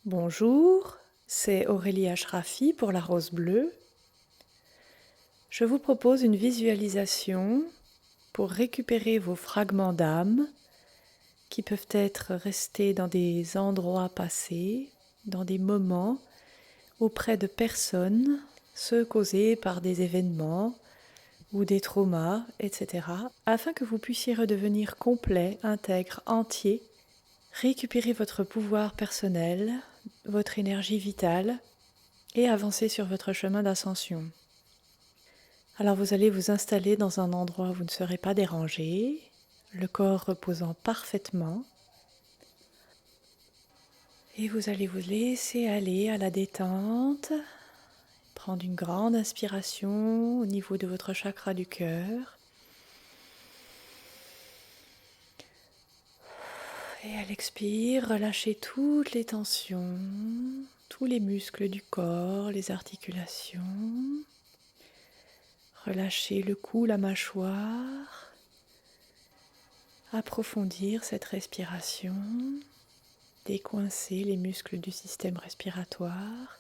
Bonjour, c'est Aurélie Ashrafi pour la Rose Bleue. Je vous propose une visualisation pour récupérer vos fragments d'âme qui peuvent être restés dans des endroits passés, dans des moments, auprès de personnes, ceux causés par des événements ou des traumas, etc., afin que vous puissiez redevenir complet, intègre, entier, récupérer votre pouvoir personnel, votre énergie vitale et avancer sur votre chemin d'ascension. Alors vous allez vous installer dans un endroit où vous ne serez pas dérangé, le corps reposant parfaitement, et vous allez vous laisser aller à la détente, prendre une grande inspiration au niveau de votre chakra du cœur, et à l'expire, relâchez toutes les tensions, tous les muscles du corps, les articulations. Relâchez le cou, la mâchoire. Approfondir cette respiration. Décoincer les muscles du système respiratoire.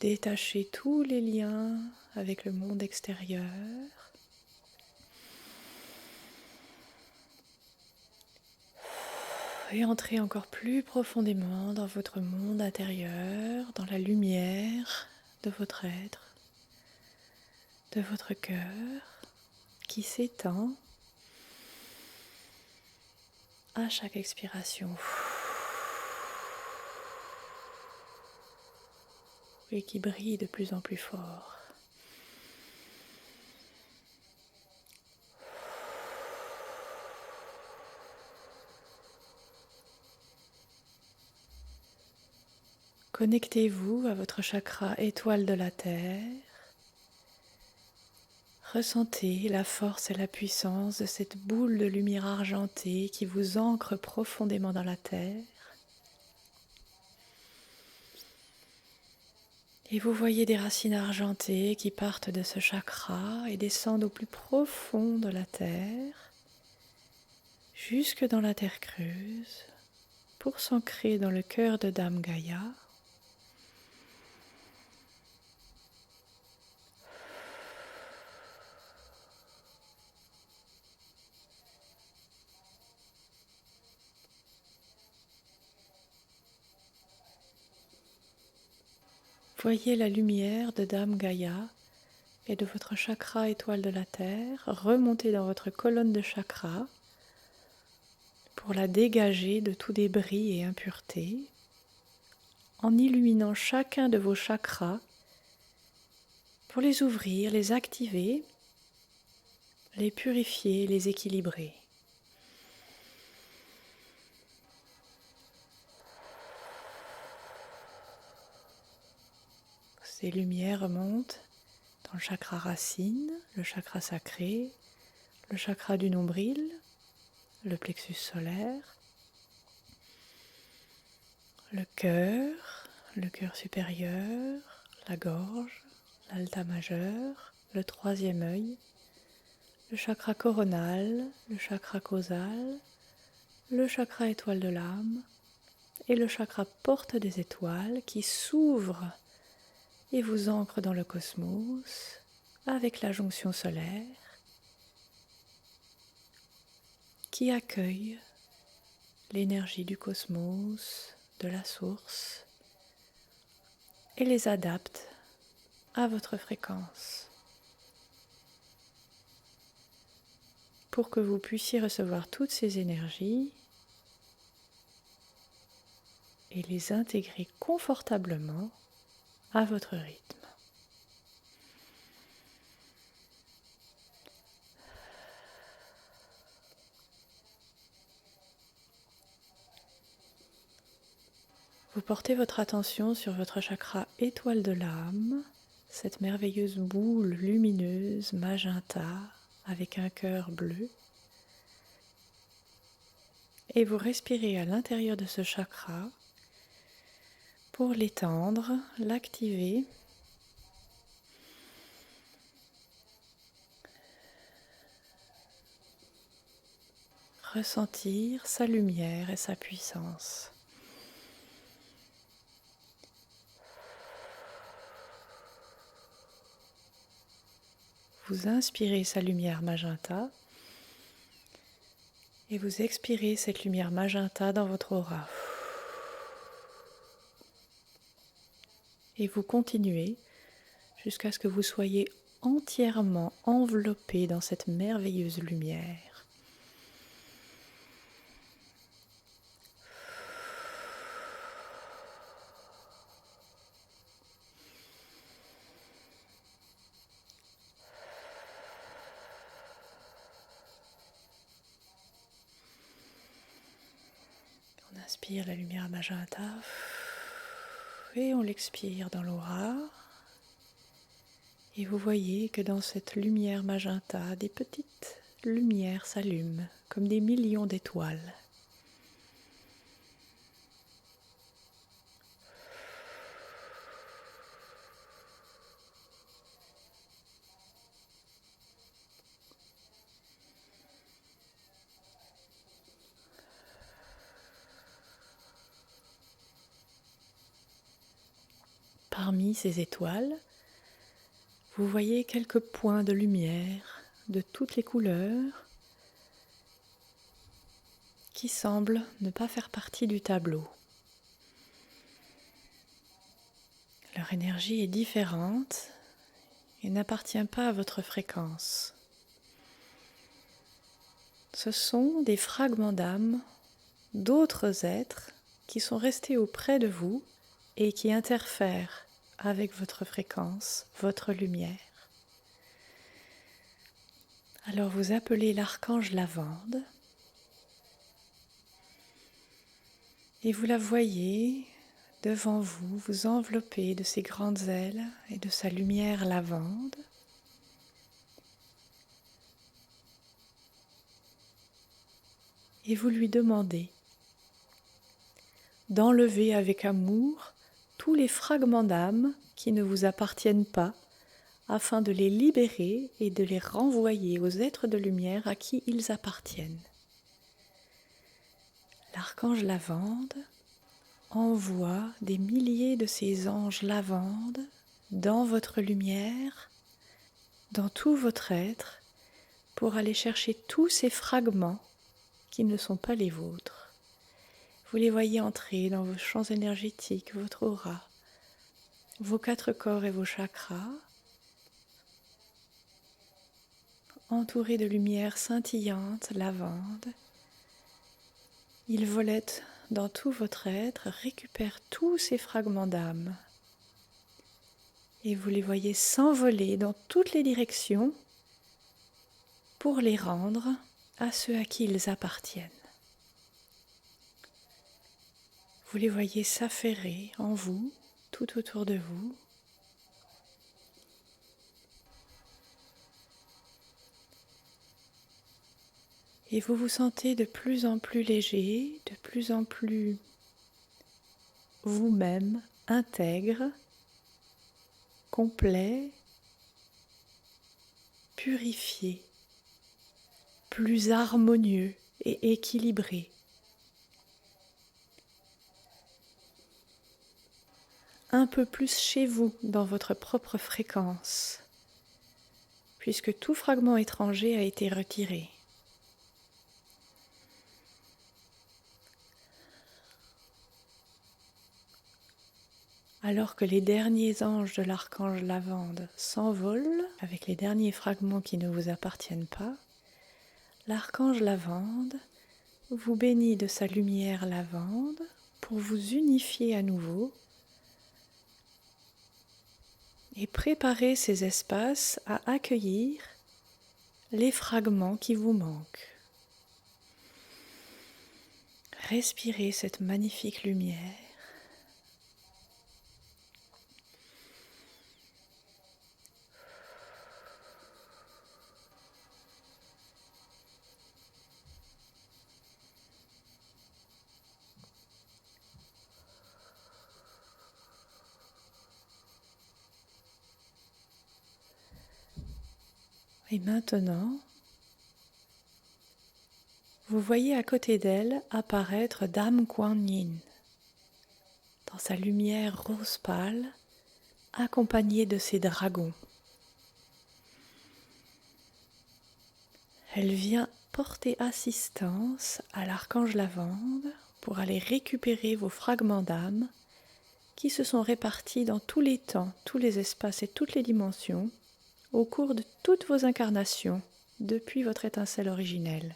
Détacher tous les liens avec le monde extérieur. Et entrer encore plus profondément dans votre monde intérieur, dans la lumière de votre être, de votre cœur, qui s'étend à chaque expiration. Et qui brille de plus en plus fort. Connectez-vous à votre chakra étoile de la Terre. Ressentez la force et la puissance de cette boule de lumière argentée qui vous ancre profondément dans la Terre. Et vous voyez des racines argentées qui partent de ce chakra et descendent au plus profond de la Terre, jusque dans la Terre creuse, pour s'ancrer dans le cœur de Dame Gaïa. Voyez la lumière de Dame Gaïa et de votre chakra étoile de la Terre remonter dans votre colonne de chakra pour la dégager de tout débris et impureté en illuminant chacun de vos chakras pour les ouvrir, les activer, les purifier, les équilibrer. Ces lumières remontent dans le chakra racine, le chakra sacré, le chakra du nombril, le plexus solaire, le cœur supérieur, la gorge, l'alta majeur, le troisième œil, le chakra coronal, le chakra causal, le chakra étoile de l'âme et le chakra porte des étoiles qui s'ouvre et vous ancre dans le cosmos avec la jonction solaire qui accueille l'énergie du cosmos, de la source, et les adapte à votre fréquence pour que vous puissiez recevoir toutes ces énergies et les intégrer confortablement à votre rythme. Vous portez votre attention sur votre chakra étoile de l'âme, cette merveilleuse boule lumineuse magenta avec un cœur bleu. Et vous respirez à l'intérieur de ce chakra pour l'étendre, l'activer. ressentir sa lumière et sa puissance. Vous inspirez sa lumière magenta et vous expirez cette lumière magenta dans votre aura. Et vous continuez jusqu'à ce que vous soyez entièrement enveloppé dans cette merveilleuse lumière. On inspire la lumière magenta et on l'expire dans l'aura. Et vous voyez que dans cette lumière magenta, des petites lumières s'allument comme des millions d'étoiles. Parmi ces étoiles, vous voyez quelques points de lumière de toutes les couleurs qui semblent ne pas faire partie du tableau. Leur énergie est différente et n'appartient pas à votre fréquence. Ce sont des fragments d'âme d'autres êtres qui sont restés auprès de vous et qui interfèrent avec votre fréquence, votre lumière. Alors vous appelez l'archange Lavande et vous la voyez devant vous, vous envelopper de ses grandes ailes et de sa lumière lavande. Et vous lui demandez d'enlever avec amour tous les fragments d'âme qui ne vous appartiennent pas, afin de les libérer et de les renvoyer aux êtres de lumière à qui ils appartiennent. L'archange Lavande envoie des milliers de ces anges lavandes dans votre lumière, dans tout votre être, pour aller chercher tous ces fragments qui ne sont pas les vôtres. Vous les voyez entrer dans vos champs énergétiques, votre aura, vos 4 corps et vos chakras, entourés de lumière scintillante, lavande. Ils volettent dans tout votre être, récupèrent tous ces fragments d'âme et vous les voyez s'envoler dans toutes les directions pour les rendre à ceux à qui ils appartiennent. Vous les voyez s'affairer en vous, tout autour de vous. Et vous vous sentez de plus en plus léger, de plus en plus vous-même, intègre, complet, purifié, plus harmonieux et équilibré. Un peu plus chez vous dans votre propre fréquence, puisque tout fragment étranger a été retiré. Alors que les derniers anges de l'archange Lavande s'envolent avec les derniers fragments qui ne vous appartiennent pas, l'archange Lavande vous bénit de sa lumière lavande pour vous unifier à nouveau et préparer ces espaces à accueillir les fragments qui vous manquent. Respirez cette magnifique lumière. Et maintenant, vous voyez à côté d'elle apparaître Dame Kuan Yin, dans sa lumière rose pâle, accompagnée de ses dragons. Elle vient porter assistance à l'archange Lavande pour aller récupérer vos fragments d'âme qui se sont répartis dans tous les temps, tous les espaces et toutes les dimensions au cours de toutes vos incarnations depuis votre étincelle originelle.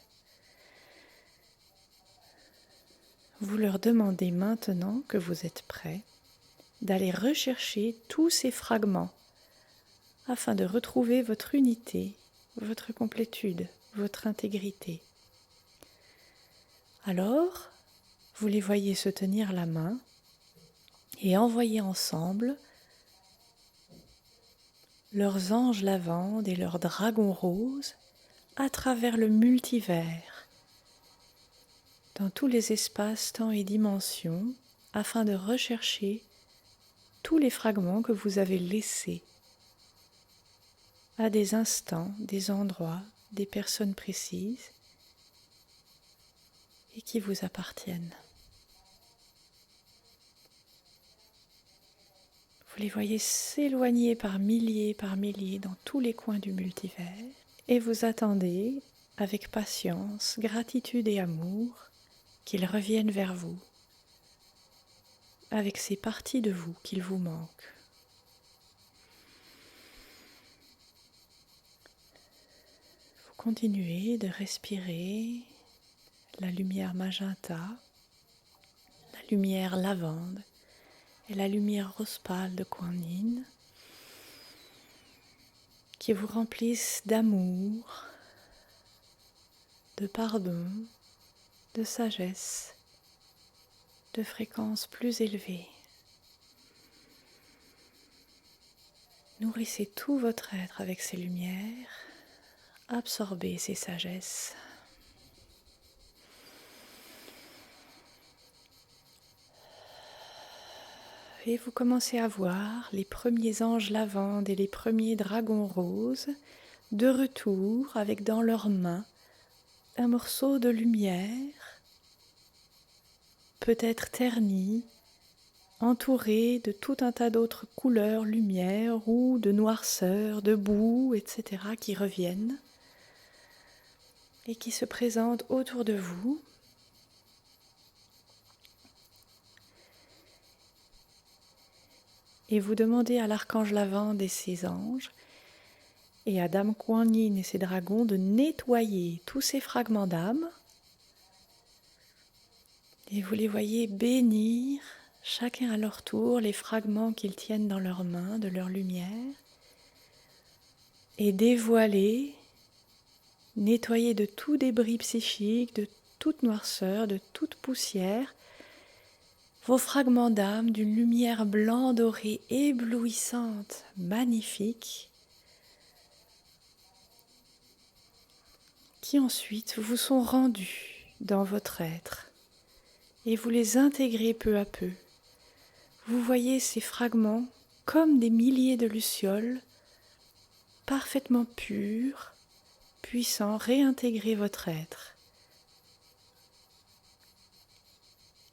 Vous leur demandez maintenant que vous êtes prêts d'aller rechercher tous ces fragments afin de retrouver votre unité, votre complétude, votre intégrité. Alors, vous les voyez se tenir la main et envoyer ensemble leurs anges lavandes et leurs dragons roses à travers le multivers, dans tous les espaces, temps et dimensions, afin de rechercher tous les fragments que vous avez laissés à des instants, des endroits, des personnes précises et qui vous appartiennent. Vous les voyez s'éloigner par milliers dans tous les coins du multivers et vous attendez avec patience, gratitude et amour qu'ils reviennent vers vous avec ces parties de vous qu'il vous manque. Vous continuez de respirer la lumière magenta, la lumière lavande et la lumière rose pâle de Kuan Yin qui vous remplissent d'amour, de pardon, de sagesse, de fréquences plus élevées. Nourrissez tout votre être avec ces lumières, absorbez ces sagesses. Et vous commencez à voir les premiers anges lavandes et les premiers dragons roses de retour avec dans leurs mains un morceau de lumière, peut-être terni, entouré de tout un tas d'autres couleurs, lumière ou de noirceur, de boue, etc. qui reviennent et qui se présentent autour de vous. Et vous demandez à l'archange Lavande et ses anges et à Dame Kuan Yin et ses dragons de nettoyer tous ces fragments d'âme. Et vous les voyez bénir, chacun à leur tour, les fragments qu'ils tiennent dans leurs mains, de leur lumière, et dévoiler, nettoyer de tout débris psychique, de toute noirceur, de toute poussière, vos fragments d'âme d'une lumière blanc dorée éblouissante, magnifique, qui ensuite vous sont rendus dans votre être et vous les intégrez peu à peu. Vous voyez ces fragments comme des milliers de lucioles, parfaitement purs, puissants, réintégrer votre être.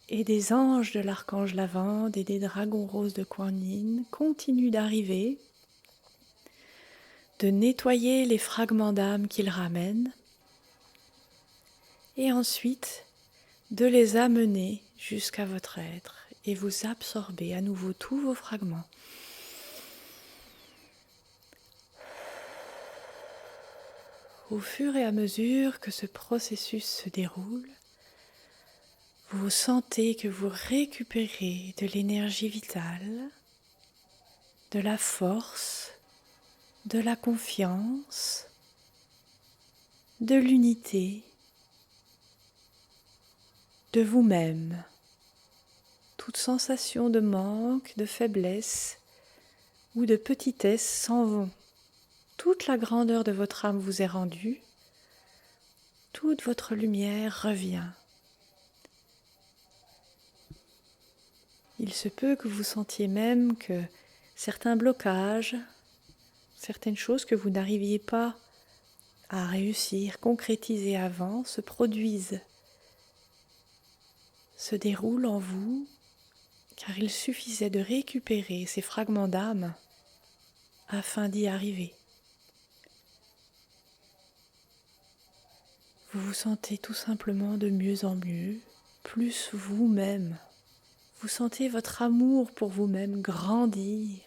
Et des anges de l'archange Lavande et des dragons roses de Kuan Yin continuent d'arriver, de nettoyer les fragments d'âme qu'ils ramènent, et ensuite de les amener jusqu'à votre être et vous absorbez à nouveau tous vos fragments. Au fur et à mesure que ce processus se déroule, vous sentez que vous récupérez de l'énergie vitale, de la force, de la confiance, de l'unité, de vous-même. Toute sensation de manque, de faiblesse ou de petitesse s'en vont. Toute la grandeur de votre âme vous est rendue, toute votre lumière revient. Il se peut que vous sentiez même que certains blocages, certaines choses que vous n'arriviez pas à réussir, concrétiser avant, se produisent, se déroulent en vous, car il suffisait de récupérer ces fragments d'âme afin d'y arriver. Vous vous sentez tout simplement de mieux en mieux, plus vous-même. Vous sentez votre amour pour vous-même grandir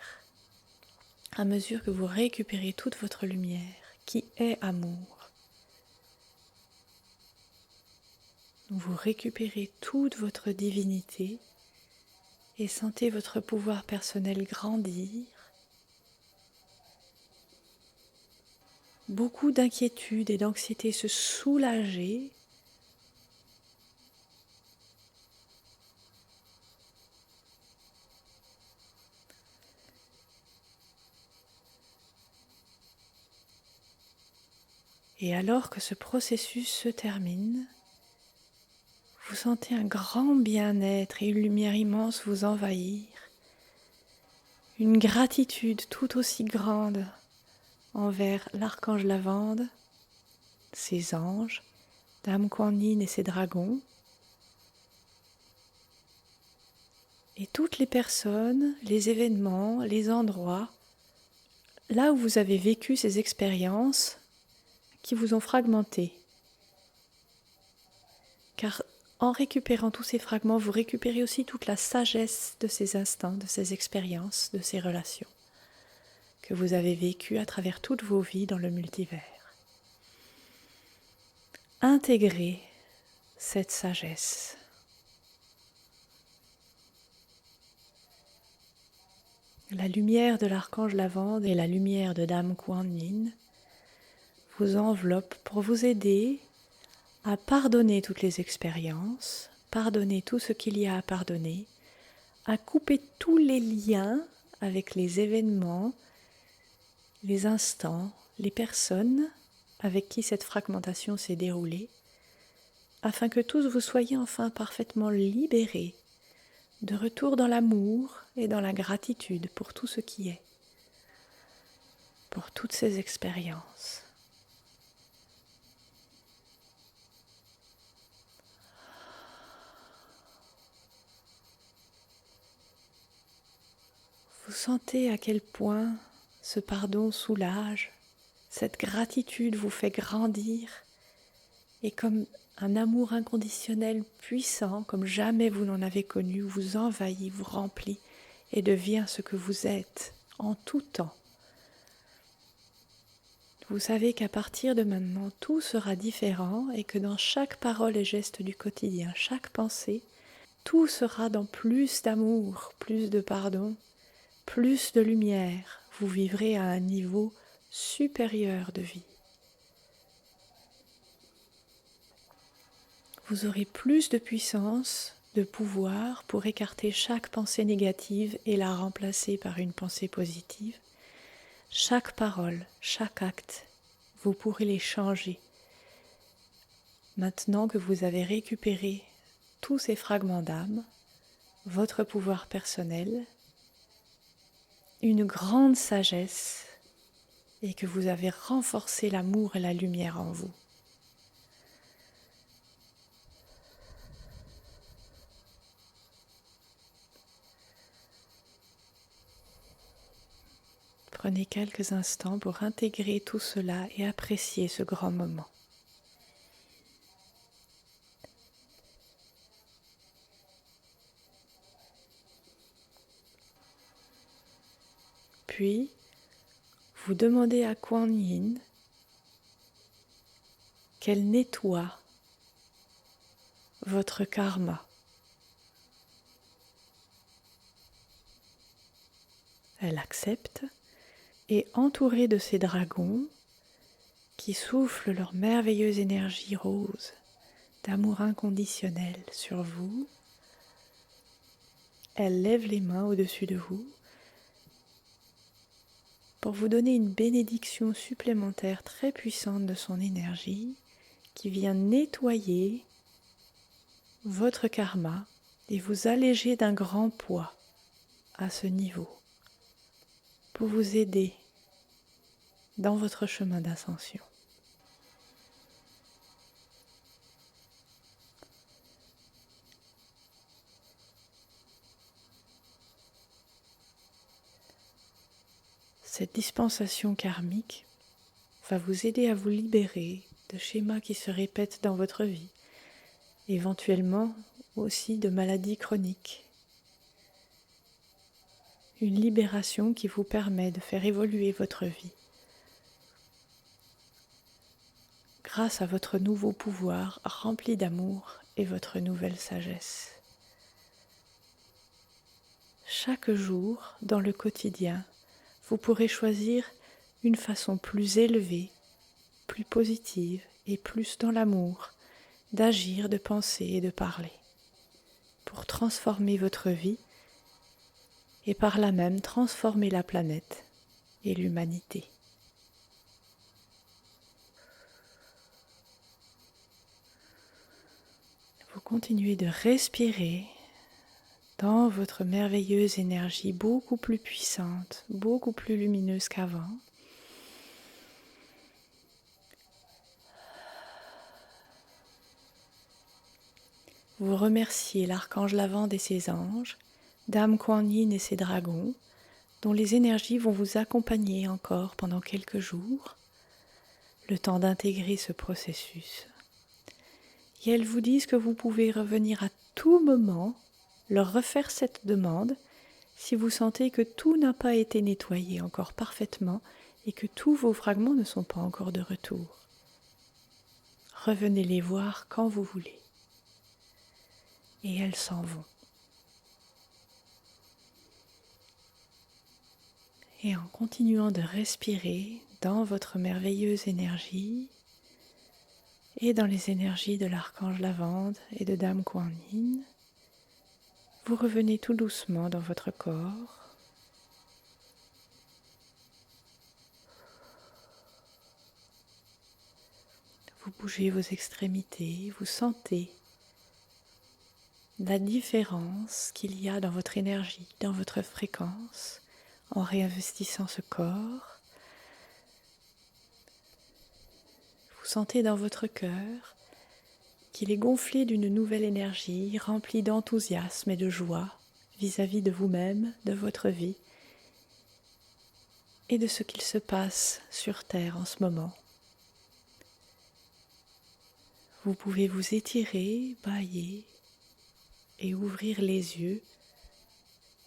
à mesure que vous récupérez toute votre lumière, qui est amour. Vous récupérez toute votre divinité et sentez votre pouvoir personnel grandir. Beaucoup d'inquiétude et d'anxiété se soulager. Et alors que ce processus se termine, vous sentez un grand bien-être et une lumière immense vous envahir, une gratitude tout aussi grande envers l'archange Lavande, ses anges, Dame Kuan Yin et ses dragons, et toutes les personnes, les événements, les endroits, là où vous avez vécu ces expériences qui vous ont fragmenté. Car en récupérant tous ces fragments, vous récupérez aussi toute la sagesse de ces instants, de ces expériences, de ces relations que vous avez vécues à travers toutes vos vies dans le multivers. Intégrez cette sagesse. La lumière de l'archange Lavande et la lumière de Dame Kuan Yin vous enveloppent pour vous aider à pardonner toutes les expériences, pardonner tout ce qu'il y a à pardonner, à couper tous les liens avec les événements, les instants, les personnes avec qui cette fragmentation s'est déroulée, afin que tous vous soyez enfin parfaitement libérés, de retour dans l'amour et dans la gratitude pour tout ce qui est, pour toutes ces expériences. Vous sentez à quel point ce pardon soulage, cette gratitude vous fait grandir et comme un amour inconditionnel puissant, comme jamais vous n'en avez connu, vous envahit, vous remplit et devient ce que vous êtes en tout temps. Vous savez qu'à partir de maintenant, tout sera différent et que dans chaque parole et geste du quotidien, chaque pensée, tout sera dans plus d'amour, plus de pardon, plus de lumière. Vous vivrez à un niveau supérieur de vie. Vous aurez plus de puissance, de pouvoir pour écarter chaque pensée négative et la remplacer par une pensée positive. Chaque parole, chaque acte, vous pourrez les changer. Maintenant que vous avez récupéré tous ces fragments d'âme, votre pouvoir personnel, une grande sagesse et que vous avez renforcé l'amour et la lumière en vous. Prenez quelques instants pour intégrer tout cela et apprécier ce grand moment. Puis, vous demandez à Kuan Yin qu'elle nettoie votre karma. Elle accepte et entourée de ces dragons qui soufflent leur merveilleuse énergie rose d'amour inconditionnel sur vous, elle lève les mains au-dessus de vous pour vous donner une bénédiction supplémentaire très puissante de son énergie qui vient nettoyer votre karma et vous alléger d'un grand poids à ce niveau pour vous aider dans votre chemin d'ascension. Cette dispensation karmique va vous aider à vous libérer de schémas qui se répètent dans votre vie, éventuellement aussi de maladies chroniques. Une libération qui vous permet de faire évoluer votre vie grâce à votre nouveau pouvoir rempli d'amour et votre nouvelle sagesse. Chaque jour, dans le quotidien, vous pourrez choisir une façon plus élevée, plus positive et plus dans l'amour d'agir, de penser et de parler pour transformer votre vie et par là même transformer la planète et l'humanité. Vous continuez de respirer dans votre merveilleuse énergie beaucoup plus puissante, beaucoup plus lumineuse qu'avant. Vous remerciez l'archange Lavande et ses anges, Dame Kuan Yin et ses dragons, dont les énergies vont vous accompagner encore pendant quelques jours, le temps d'intégrer ce processus. Et elles vous disent que vous pouvez revenir à tout moment, leur refaire cette demande, si vous sentez que tout n'a pas été nettoyé encore parfaitement et que tous vos fragments ne sont pas encore de retour. Revenez les voir quand vous voulez. Et elles s'en vont. Et en continuant de respirer dans votre merveilleuse énergie et dans les énergies de l'archange Lavande et de Dame Kuan Yin, vous revenez tout doucement dans votre corps. Vous bougez vos extrémités, vous sentez la différence qu'il y a dans votre énergie, dans votre fréquence, en réinvestissant ce corps. Vous sentez dans votre cœur qu'il est gonflé d'une nouvelle énergie, rempli d'enthousiasme et de joie vis-à-vis de vous-même, de votre vie et de ce qu'il se passe sur Terre en ce moment. Vous pouvez vous étirer, bâiller et ouvrir les yeux,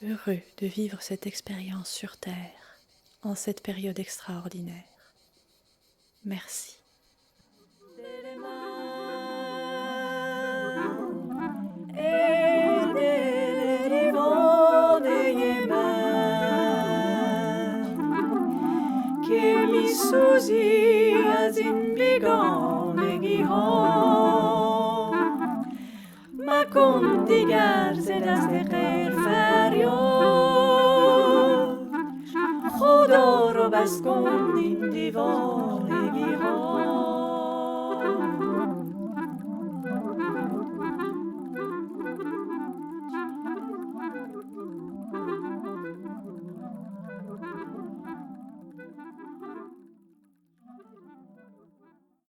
heureux de vivre cette expérience sur Terre en cette période extraordinaire. Merci. Suzy as in begonegi ha Ma kon diger ز دست غیر فریاد خدا رو بس کن این دیوانگی ها